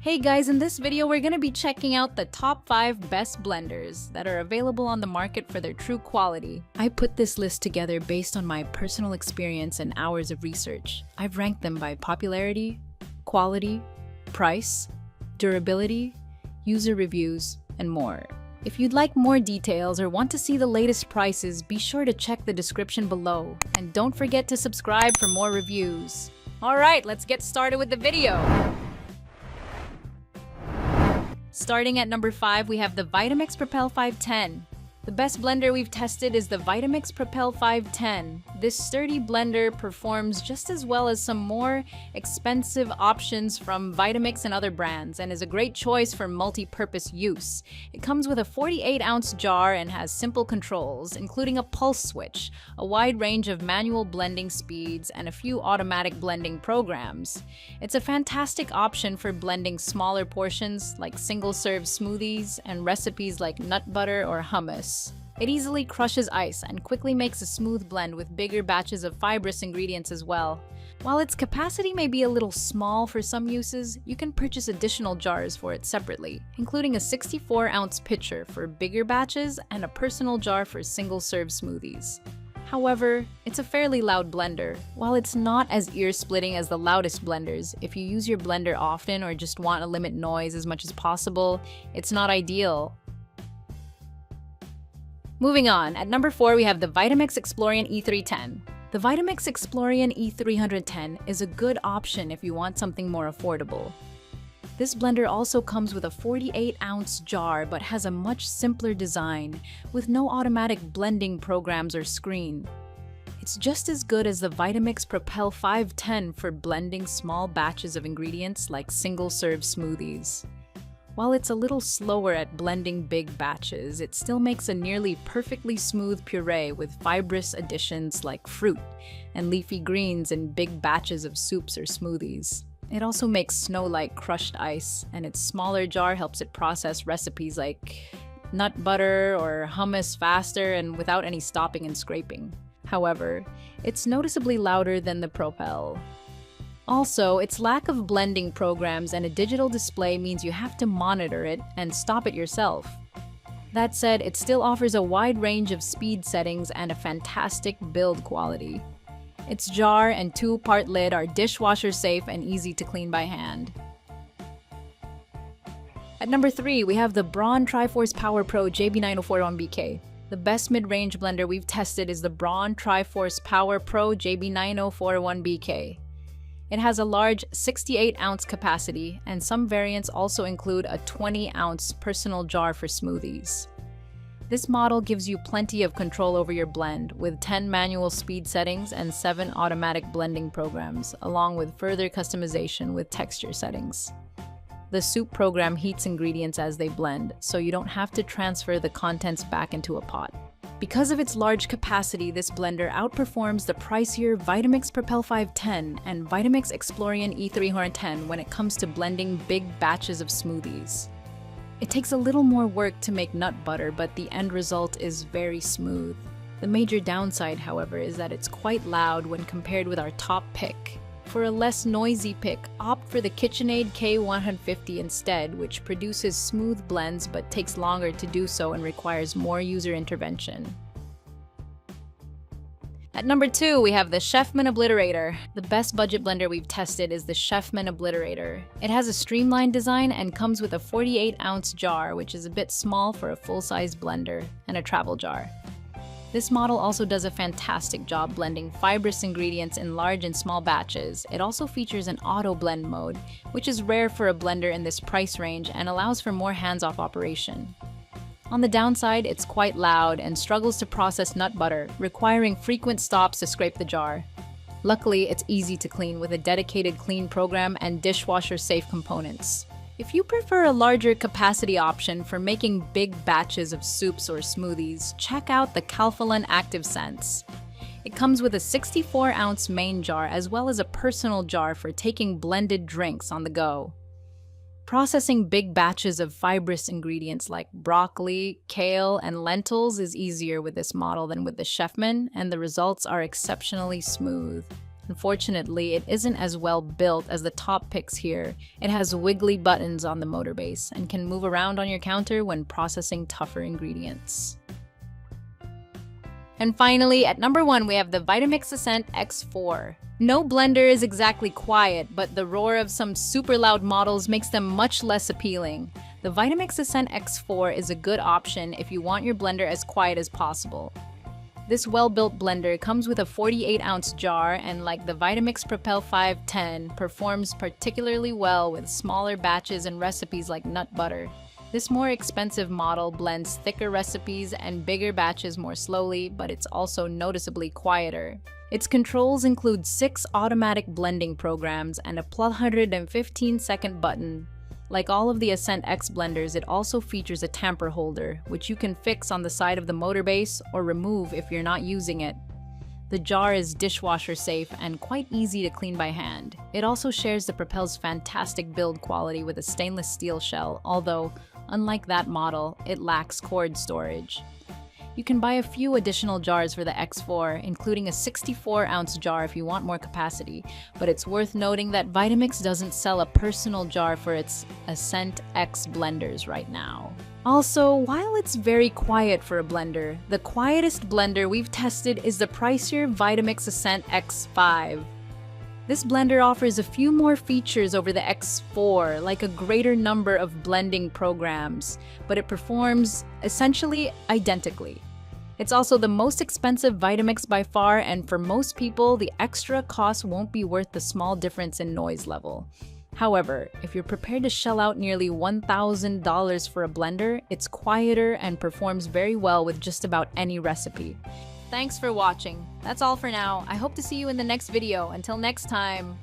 Hey guys, in this video we're going to be checking out the top 5 best blenders that are available on the market for their true quality. I put this list together based on my personal experience and hours of research. I've ranked them by popularity, quality, price, durability, user reviews, and more. If you'd like more details or want to see the latest prices, be sure to check the description below. And don't forget to subscribe for more reviews. Alright, let's get started with the video. Starting at number 5, we have the Vitamix Propel 510. The best blender we've tested is the Vitamix Propel 510. This sturdy blender performs just as well as some more expensive options from Vitamix and other brands and is a great choice for multi-purpose use. It comes with a 48-ounce jar and has simple controls, including a pulse switch, a wide range of manual blending speeds, and a few automatic blending programs. It's a fantastic option for blending smaller portions like single-serve smoothies and recipes like nut butter or hummus. It easily crushes ice and quickly makes a smooth blend with bigger batches of fibrous ingredients as well. While its capacity may be a little small for some uses, you can purchase additional jars for it separately, including a 64-ounce pitcher for bigger batches and a personal jar for single-serve smoothies. However, it's a fairly loud blender. While it's not as ear-splitting as the loudest blenders, if you use your blender often or just want to limit noise as much as possible, it's not ideal. Moving on, at number 4 we have the Vitamix Explorian E310. The Vitamix Explorian E310 is a good option if you want something more affordable. This blender also comes with a 48-ounce jar but has a much simpler design, with no automatic blending programs or screen. It's just as good as the Vitamix Propel 510 for blending small batches of ingredients like single-serve smoothies. While it's a little slower at blending big batches, it still makes a nearly perfectly smooth puree with fibrous additions like fruit and leafy greens in big batches of soups or smoothies. It also makes snow-like crushed ice, and its smaller jar helps it process recipes like nut butter or hummus faster and without any stopping and scraping. However, it's noticeably louder than the Propel. Also, its lack of blending programs and a digital display means you have to monitor it and stop it yourself. That said, it still offers a wide range of speed settings and a fantastic build quality. Its jar and 2-part lid are dishwasher safe and easy to clean by hand. At number 3, we have the Braun TriForce Power Pro JB9041BK. The best mid-range blender we've tested is the Braun TriForce Power Pro JB9041BK. It has a large 68-ounce capacity, and some variants also include a 20-ounce personal jar for smoothies. This model gives you plenty of control over your blend, with 10 manual speed settings and 7 automatic blending programs, along with further customization with texture settings. The soup program heats ingredients as they blend, so you don't have to transfer the contents back into a pot. Because of its large capacity, this blender outperforms the pricier Vitamix Propel 510 and Vitamix Explorian E310 when it comes to blending big batches of smoothies. It takes a little more work to make nut butter, but the end result is very smooth. The major downside, however, is that it's quite loud when compared with our top pick. For a less noisy pick, opt for the KitchenAid K150 instead, which produces smooth blends but takes longer to do so and requires more user intervention. At number 2, we have the Chefman Obliterator. The best budget blender we've tested is the Chefman Obliterator. It has a streamlined design and comes with a 48-ounce jar, which is a bit small for a full-size blender, and a travel jar. This model also does a fantastic job blending fibrous ingredients in large and small batches. It also features an auto blend mode, which is rare for a blender in this price range and allows for more hands-off operation. On the downside, it's quite loud and struggles to process nut butter, requiring frequent stops to scrape the jar. Luckily, it's easy to clean with a dedicated clean program and dishwasher-safe components. If you prefer a larger capacity option for making big batches of soups or smoothies, check out the Calphalon Active Sense. It comes with a 64-ounce main jar as well as a personal jar for taking blended drinks on the go. Processing big batches of fibrous ingredients like broccoli, kale, and lentils is easier with this model than with the Chefman, and the results are exceptionally smooth. Unfortunately, it isn't as well built as the top picks here. It has wiggly buttons on the motor base and can move around on your counter when processing tougher ingredients. And finally, at number 1, we have the Vitamix Ascent X4. No blender is exactly quiet, but the roar of some super loud models makes them much less appealing. The Vitamix Ascent X4 is a good option if you want your blender as quiet as possible. This well-built blender comes with a 48-ounce jar and, like the Vitamix Propel 510, performs particularly well with smaller batches and recipes like nut butter. This more expensive model blends thicker recipes and bigger batches more slowly, but it's also noticeably quieter. Its controls include 6 automatic blending programs and a 115-second button. Like all of the Ascent X blenders, it also features a tamper holder, which you can fix on the side of the motor base or remove if you're not using it. The jar is dishwasher safe and quite easy to clean by hand. It also shares the Propel's fantastic build quality with a stainless steel shell, although, unlike that model, it lacks cord storage. You can buy a few additional jars for the X4, including a 64-ounce jar if you want more capacity, but it's worth noting that Vitamix doesn't sell a personal jar for its Ascent X blenders right now. Also, while it's very quiet for a blender, the quietest blender we've tested is the pricier Vitamix Ascent X5. This blender offers a few more features over the X4, like a greater number of blending programs, but it performs essentially identically. It's also the most expensive Vitamix by far, and for most people, the extra cost won't be worth the small difference in noise level. However, if you're prepared to shell out nearly $1,000 for a blender, it's quieter and performs very well with just about any recipe. Thanks for watching. That's all for now. I hope to see you in the next video. Until next time.